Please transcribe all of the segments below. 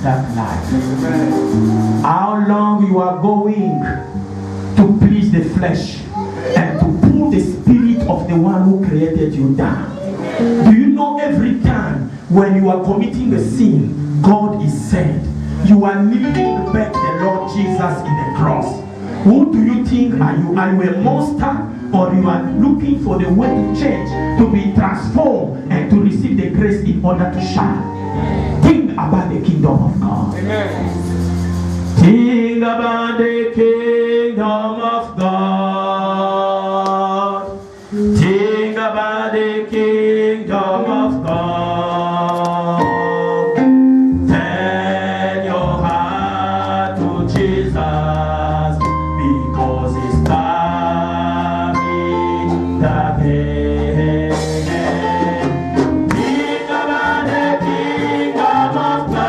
that life. How long you are going to please the flesh and to pull the spirit of the one who created you down. Do you know every time when you are committing a sin, God is said, you are kneeling back the Lord Jesus in the cross. Who do you think are you? Are you a monster, or you are looking for the way to change, to be transformed, and to receive the grace in order to shine? Think about the kingdom of God. Amen. Think about the kingdom of God. Think about the kingdom of God. Turn your heart to Jesus, because He's coming that day. Think about the kingdom of God.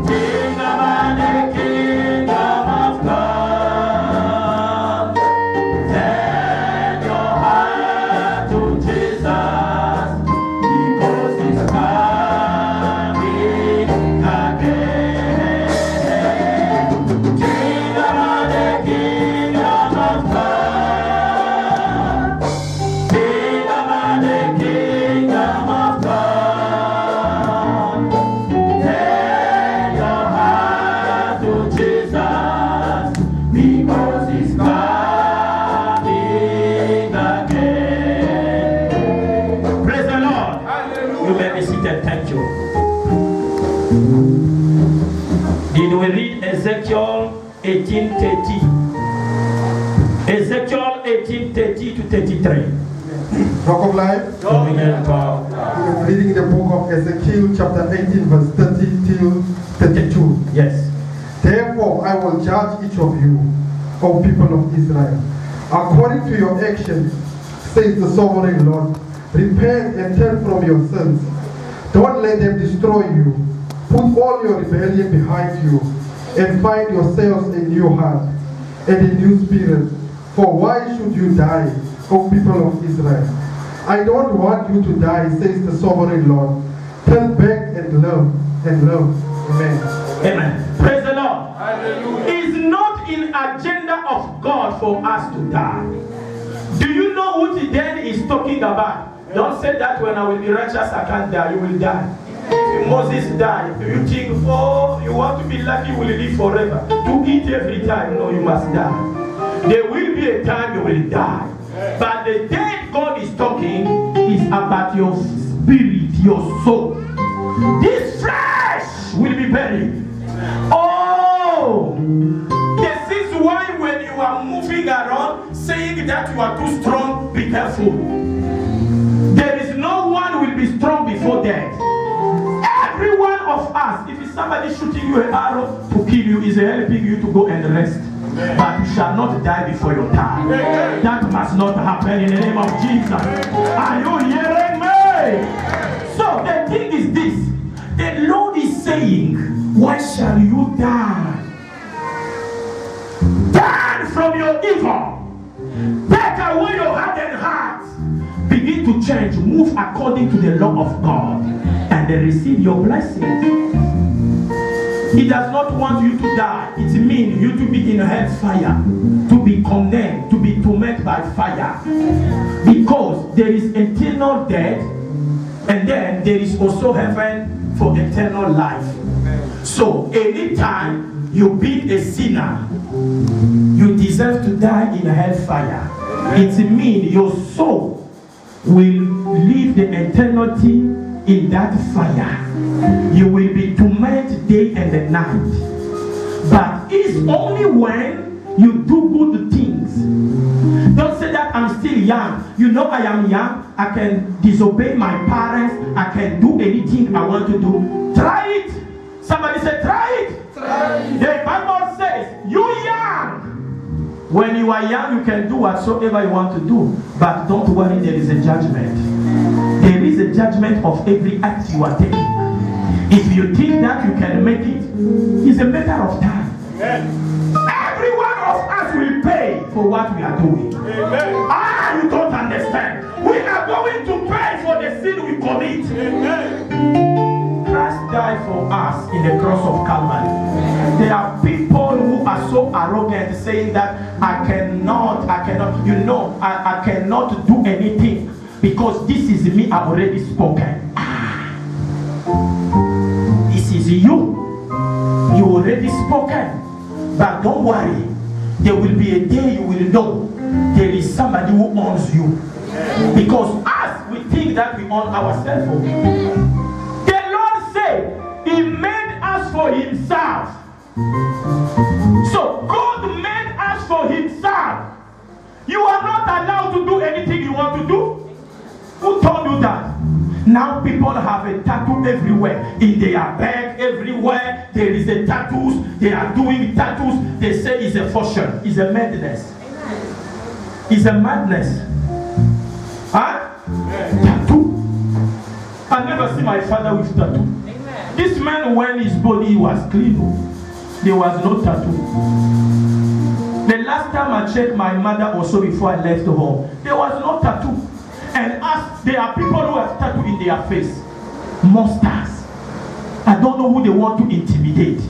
Think about the kingdom of God. Turn your heart to Jesus, because He's coming again. Think about the kingdom of God. Think about the kingdom of God. Turn your heart to Jesus, because He's coming again. Praise the Lord. You may be seated. Thank you. Did we read Ezekiel 18:30? Ezekiel 18:30 to 33. Rock of Life. Dominion power. We're reading the book of Ezekiel chapter 18 verse 30 till 32. Yes. Therefore I will judge each of you, O people of Israel, according to your actions, says the sovereign Lord. Repent and turn from your sins. Don't let them destroy you. Put all your rebellion behind you, and find yourselves a new heart and a new spirit. For why should you die, O people of Israel? I don't want you to die, says the sovereign Lord. Turn back and love, and love. Amen. Amen. Praise the Lord. It's not in agenda of God for us to die. Do you know what then is talking about? Don't say that when I will be righteous I can't die. You will die. If Moses died, do you think, oh, you want to be lucky, you will live forever? To eat every time, no, you must die. There will be a time you will die. But the day God is talking is about your spirit, your soul. This flesh will be buried. Oh, this is why when you are moving around saying that you are too strong, be careful. There is no one will be strong before death. Every one of us, if it's somebody shooting you an arrow to kill you, is helping you to go and rest. But you shall not die before your time. That must not happen in the name of Jesus. Are you hearing me? So the thing is this. The Lord is saying, why shall you die? Turn from your evil. Take away your hardened heart. Begin to change. Move according to the law of God. And then receive your blessings. He does not want you to die. It means you to be in hellfire, to be condemned, to be tormented by fire. Because there is eternal death, and then there is also heaven for eternal life. So anytime you be a sinner, you deserve to die in hellfire. It means your soul will live the eternity in that fire. You will be tormented day and the night. But it's only when you do good things. Don't say that I'm still young. You know I am young. I can disobey my parents. I can do anything I want to do. Try it. Somebody say try it. Try it. The Bible says you young. When you are young, you can do whatsoever you want to do. But don't worry, there is a judgment. There is a judgment of every act you are taking. If you think that you can make it, it's a matter of time. Amen. Every one of us will pay for what we are doing. Amen. You don't understand. We are going to pay for the sin we commit. Amen. Trust died for us in the cross of Calvary. There are people who are so arrogant saying that I cannot, I cannot do anything because this is me, I've already spoken. This is you. You already spoken. But don't worry. There will be a day you will know there is somebody who owns you. Because us, we think that we own ourselves. The Lord said He made us for Himself. So God made us for Himself. You are not allowed to do anything you want to do. Who told you that? Now people have a tattoo everywhere. In their back, everywhere. There is a tattoos. They are doing tattoos. They say it's a fashion. It's a madness. It's a madness. Huh? Tattoo. I never see my father with tattoo. Amen. This man, when his body was clean, there was no tattoo. The last time I checked my mother also before I left home, there was no tattoo. And as there are people who have tattoo in their face, monsters. I don't know who they want to intimidate.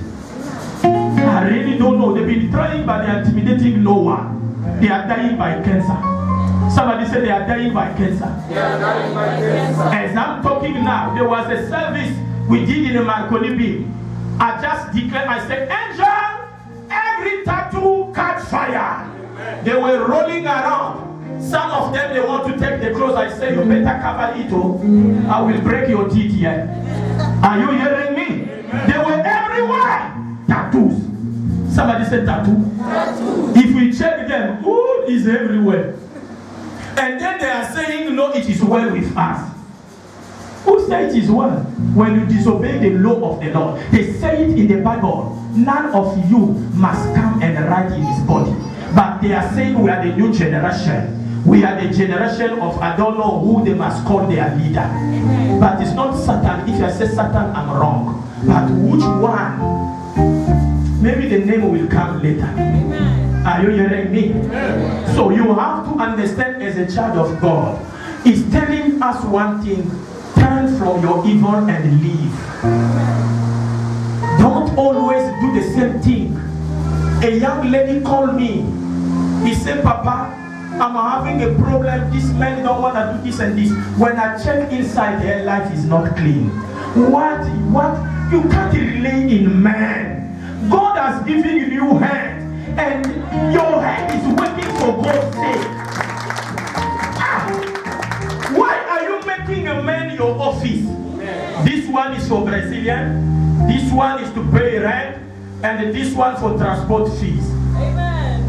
I really don't know. They've been trying, but they are intimidating no one. They are dying by cancer. Somebody said they are dying by cancer. They are dying by cancer. As I'm talking now, there was a service we did in Marconibi. I just declared, I said, angel, every tattoo catch fire. They were rolling around. Some of them, they want to take the clothes. I say, you better cover it. I will break your teeth here. Are you hearing me? They were everywhere. Tattoos. Somebody said tattoo. Tattoo. If we check them, who is everywhere? And then they are saying, no, it is well with us. Who said it is well? When you disobey the law of the Lord. They say it in the Bible. None of you must come and write in his body. But they are saying we are the new generation. We are the generation of, I don't know who they must call their leader. Amen. But it's not Satan. If I say Satan, I'm wrong. But which one? Maybe the name will come later. Amen. Are you hearing me? Amen. So you have to understand as a child of God, He's telling us one thing: turn from your evil and leave. Amen. Don't always do the same thing. A young lady called me. He said, Papa, I'm having a problem. This man don't want to do this and this. When I check inside, her life is not clean. What? You can't rely in man. God has given you hand, and your hand is working for God's sake. Why are you making a man your office? This one is for Brazilian. This one is to pay rent. And this one for transport fees. Amen.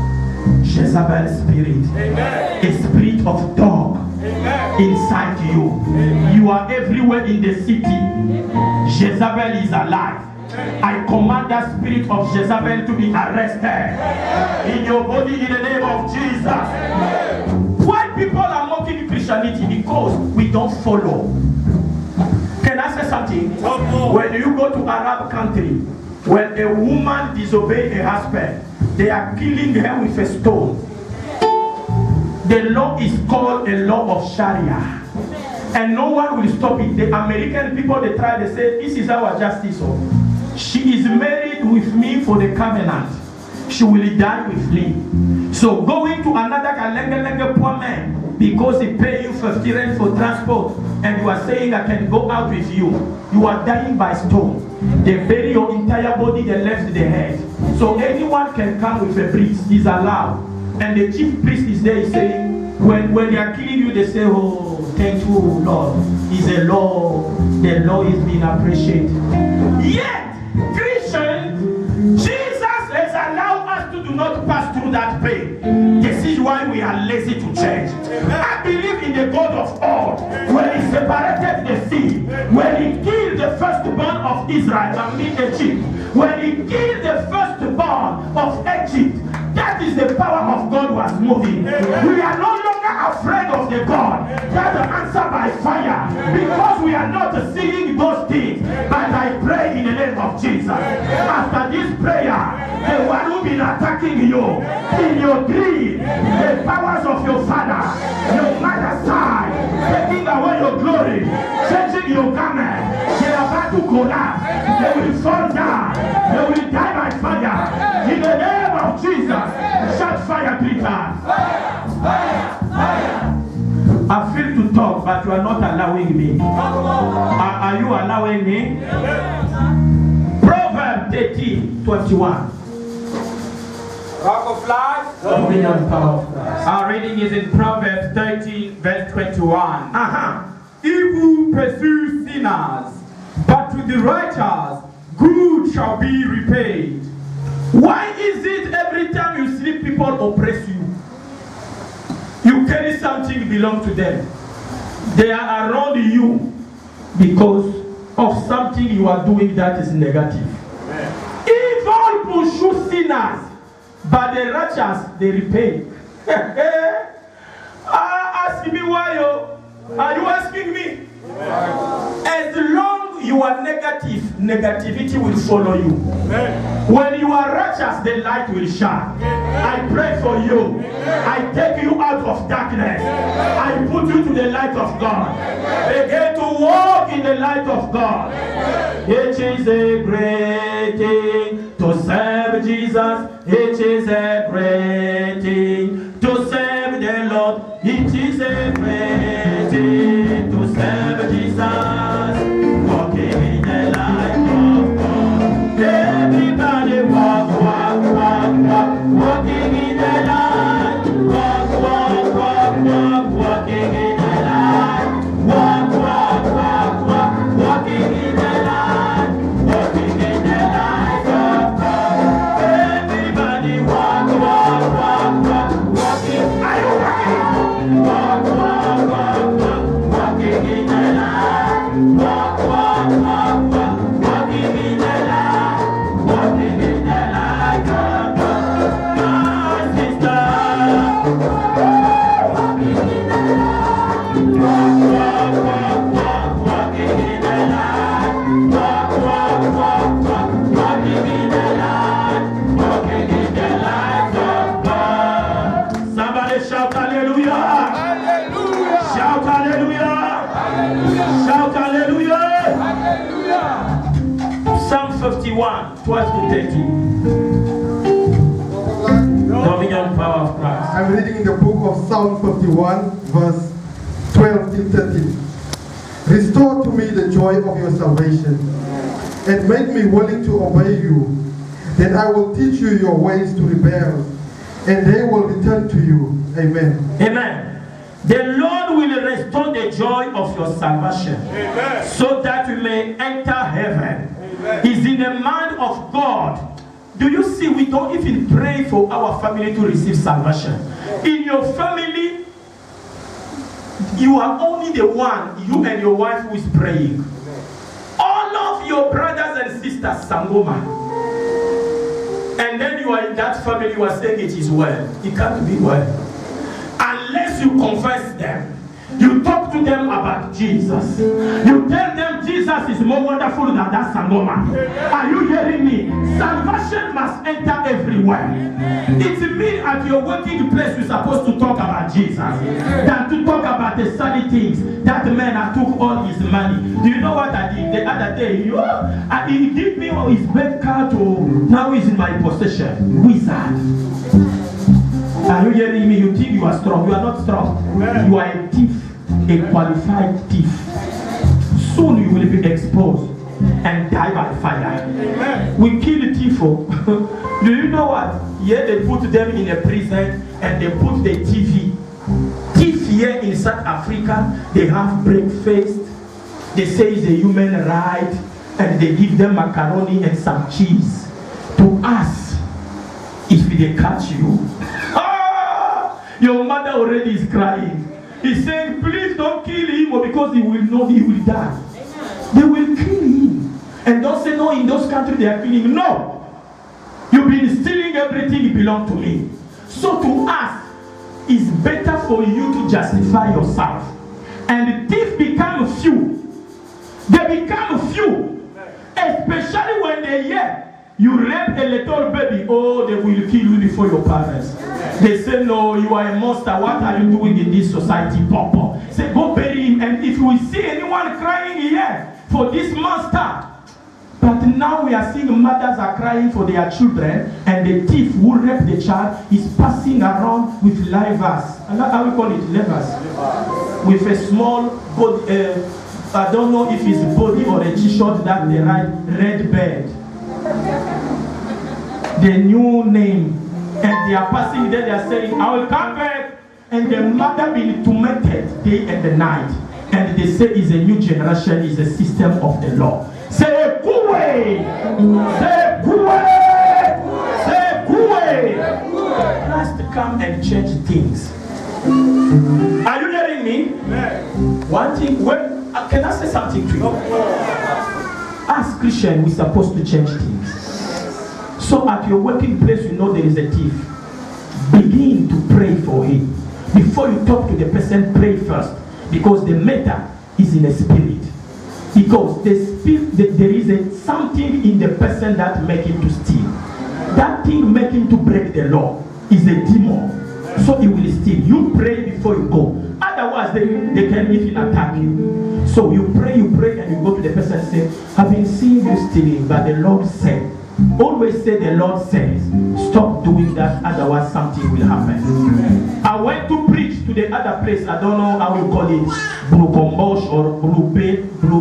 Jezebel spirit. Amen. A spirit of dog. Amen. Inside you. Amen. You are everywhere in the city. Amen. Jezebel is alive. Amen. I command that spirit of Jezebel to be arrested. Amen. In your body in the name of Jesus. Amen. Why people are mocking Christianity? Because we don't follow. Can I say something? When you go to Arab country, when a woman disobeys her husband, they are killing her with a stone. The law is called a law of Sharia. And no one will stop it. The American people, they try to say, this is our justice. She is married with me for the covenant. She will die with me. So going to another poor man, because he pay you 50 rent for transport, and you are saying I can go out with you, you are dying by stone. They bury your entire body, they left the head. So anyone can come with a priest, is allowed. And the chief priest is there saying, when they are killing you, they say, oh, thank you, Lord. It's a law. The law is being appreciated. Yet, Christians, Jesus has allowed us to do not pass through that pain. This is why we are lazy to change. I believe in the God of old. When he separated the sea, when he killed the firstborn of Israel and Egypt, when he killed the firstborn of Egypt, that is the power of God was moving. We are no longer afraid of the God that answer by fire, because we are not seeing those things. But I pray in the name of Jesus. After this prayer, the one who been attacking you in your dream, the powers of your father, your mother's side, taking away your glory, changing your garment, they are about to collapse. They will fall down. They will die by fire. In the name of Jesus, shout fire 3 times. I feel to talk, but you are not allowing me. Are you allowing me? Proverbs 13:21. Rock of life. Dominion power. Our reading is in Proverbs 13, verse 21. Uh-huh. Evil pursues sinners, but to the righteous, good shall be repaid. Why is it every time you sleep, people oppress you? You carry something belong to them. They are around you because of something you are doing that is negative. Evil pursue sinners, but the righteous they repay. Ask me why, are you asking me? As long you are negative, negativity will follow you. When you are righteous, the light will shine. I pray for you. I take you out of darkness. I put you to the light of God. Begin to walk in the light of God. It is a great thing to serve Jesus. It is a great thing to serve the Lord. It is a great thing to serve Jesus. Walking in the light of God. Everybody walk, walk, walk, walk. Walking in the light. Walk, walk, walk, walk. Walking in the light. Walk, walk, walk, walk. Walking in the light. Walking in the light of God. Everybody walk, walk, walk, walk. Walking. Are you walking? Walk, walk, walk, walk. Walking in the light. Walk, walk, walk, walk. Walking in the light. Walking in the light of God. My sister. Walking in the light. Walk, walk, walk, walk. Walking in the light. Walk, walk, walk, walk. Walking in the light. Walking in the light of God. Somebody shout hallelujah. Hallelujah. Shout hallelujah. Hallelujah. Shout hallelujah. Hallelujah. Psalm 51, 12 to 13. Dominion power of Christ. I'm reading in the book of Psalm 51, verse 12 to 13. Restore to me the joy of your salvation, and make me willing to obey you. Then I will teach you your ways to rebel, and they will return to you. Amen. Amen. The Lord will restore the joy of your salvation. Amen. So that you may enter heaven. Amen. Is in the mind of God. Do you see, we don't even pray for our family to receive salvation. In your family, you are only the one, you and your wife, who is praying. All of your brothers and sisters, Sangoma. And then you are in that family, you are saying it is well. It can't be well. Unless you confess them. You talk to them about Jesus. You tell them Jesus is more wonderful than that Sangoma. Are you hearing me? Salvation must enter everywhere. It's me at your working place you're supposed to talk about Jesus than to talk about the sunny things. That man I took all his money. Do you know what I did the other day? He gave me his bank card to now he's in my possession. Wizard. Are you hearing me? You think you are strong. You are not strong. You are a thief, a qualified thief. Soon you will be exposed and die by fire. We kill the thief. Do you know what? Here they put them in a prison and they put the TV. Thief here in South Africa, they have breakfast. They say it's a human right and they give them macaroni and some cheese. To us, if they catch you, your mother already is crying. He's saying, please don't kill him because he will know he will die. They will kill him. And don't say, no, in those countries they are killing him. No. You've been stealing everything that belongs to me. So to us, it's better for you to justify yourself. And the thieves become few. They become few. Especially when they hear you rape a little baby, oh, they will kill you before your parents. They say, no, you are a monster. What are you doing in this society, Papa? Say, go bury him. And if we see anyone crying here for this monster, now we are seeing mothers are crying for their children, and the thief who raped the child is passing around with levers. How we call it? Levers. With a small body, I don't know if it's body or a t-shirt that they write Red Bird. The new name. And they are passing there, they are saying, I will come back. And the mother being tormented day and the night. And they say it's a new generation, it's a system of the law. Say Kuwait! Say Kuwait! Say Kuwait! Christ come and change things. Are you hearing me? One thing, can I say something to you? As Christians, we're supposed to change things. So at your working place, you know there is a thief. Begin to pray for him. Before you talk to the person, pray first. Because the matter is in the spirit. Because the spirit, there is something in the person that make him to steal. That thing make him to break the law is a demon. So he will steal. You pray before you go. Otherwise, they can even attack you. So you pray, and you go to the person and say, I've been seeing you stealing, but the Lord said. Always say the Lord says, stop doing that, otherwise something will happen. I went to preach to the other place, I don't know how you call it, Blue Combosh or Blue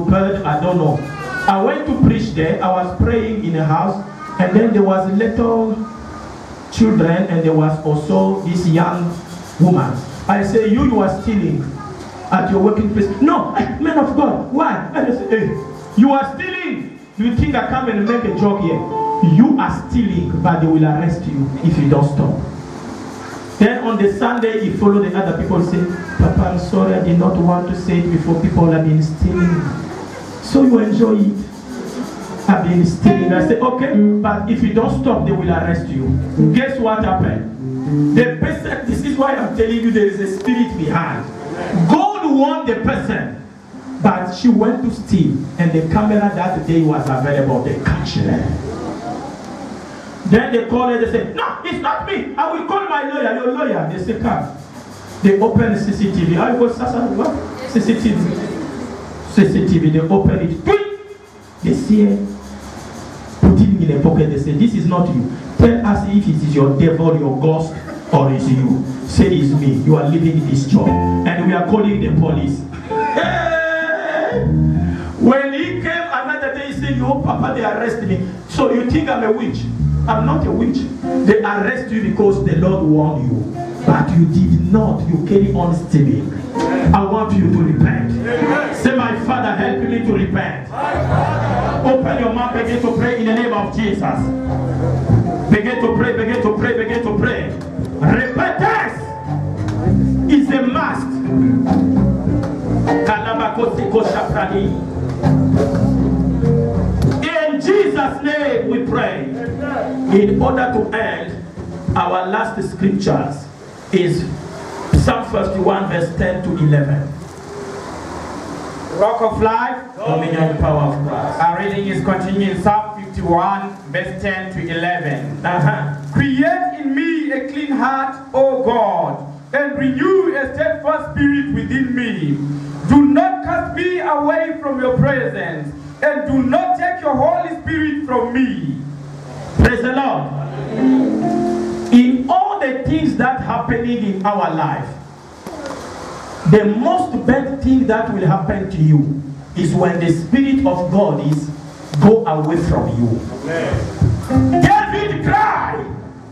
Bird, I don't know. I went to preach there, I was praying in a house, and then there was little children, and there was also this young woman. I say, you are stealing at your working place. No, man of God, why? I say, hey, you are stealing. You think I come and make a joke here? You are stealing, but they will arrest you if you don't stop. Then on the Sunday, you follow the other people and say, Papa, I'm sorry, I did not want to say it before people have been stealing. So you enjoy it. I've been stealing. I say, okay, but if you don't stop, they will arrest you. Guess what happened? The person, this is why I'm telling you there is a spirit behind. God warned the person. But she went to steal, and the camera that day was available. They catch her. Then they call her, they say, no, it's not me. I will call my lawyer, your lawyer. They say, come. They open the CCTV. I go, what? CCTV, they open it. They see her, put it in a pocket. They say, this is not you. Tell us if it is your devil, your ghost, or it's you. Say it's me. You are living this job. And we are calling the police. When he came another day, he said, "Yo, Papa, they arrested me. So you think I'm a witch? I'm not a witch. They arrest you because the Lord warned you. But you did not. You carry on stealing. I want you to repent. Say, my Father, help me to repent. Open your mouth, begin to pray in the name of Jesus. Begin to pray, begin to pray, begin to pray. Repentance is a must. In Jesus' name we pray. In order to end, our last scriptures is Psalm 51 verse 10 to 11. Rock of Life. Dominion and power of Christ. Our reading is continuing Psalm 51 verse 10 to 11. Create in me a clean heart, O God, and renew a steadfast spirit within me. Do not cast me away from your presence, and do not take your Holy Spirit from me. Praise the Lord. In all the things that happening in our life, the most bad thing that will happen to you is when the Spirit of God is go away from you. David cried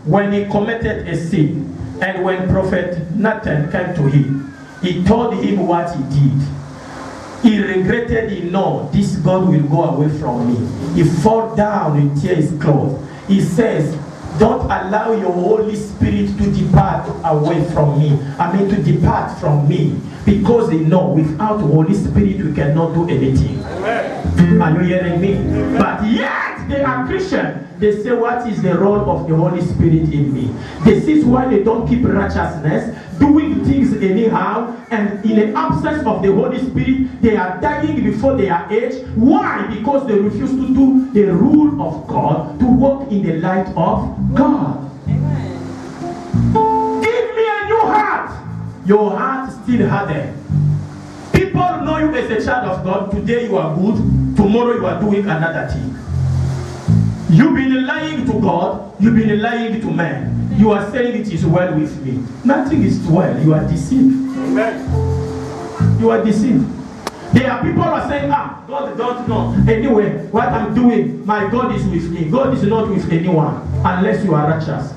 when he committed a sin, and when Prophet Nathan came to him, he told him what he did. He regretted it. No, this God will go away from me. He fell down and tear his clothes. He says, don't allow your Holy Spirit to depart away from me. To depart from me. Because they know without the Holy Spirit we cannot do anything. Amen. Are you hearing me? Amen. But yet they are Christian. They say, what is the role of the Holy Spirit in me? This is why they don't keep righteousness, doing things anyhow, and in the absence of the Holy Spirit, they are dying before their age. Why? Because they refuse to do the rule of God, to walk in the light of God. Amen. Give me a new heart. Your heart still hardened. People know you as a child of God. Today you are good. Tomorrow you are doing another thing. You've been lying to God, you've been lying to man. You are saying it is well with me. Nothing is well, you are deceived. Amen. You are deceived. There are people who are saying, God don't know. Anyway, what I'm doing, my God is with me. God is not with anyone unless you are righteous.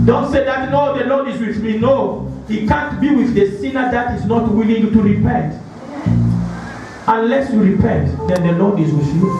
Don't say that, no, the Lord is with me. No, He can't be with the sinner that is not willing to repent. Unless you repent, then the Lord is with you.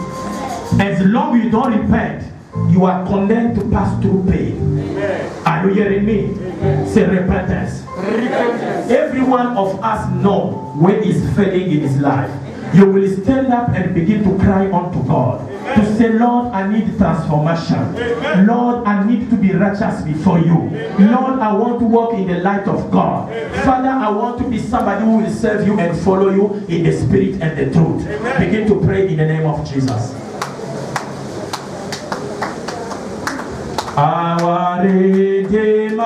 As long as you don't repent, you are condemned to pass through pain. Amen. Are you hearing me? Amen. Say repentance. Repentance. Every one of us know where he's failing in his life. You will stand up and begin to cry unto God. Amen. To say, Lord, I need transformation. Amen. Lord, I need to be righteous before you. Amen. Lord, I want to walk in the light of God. Amen. Father, I want to be somebody who will serve you and follow you in the spirit and the truth. Amen. Begin to pray in the name of Jesus. Our Redeemer,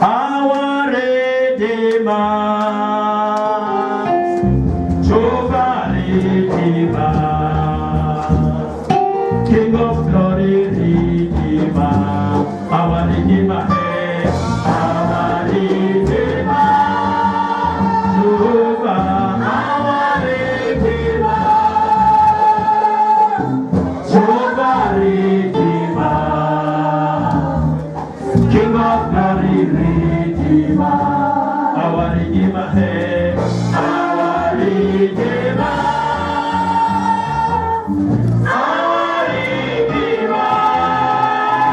our Redeemer, Jehovah Redeemer, King of glory Redeemer, our Redeemer, our Redeemer, Jehovah, our Redeemer, Jehovah Redeemer, King of glory Redeemer, our Redeemer.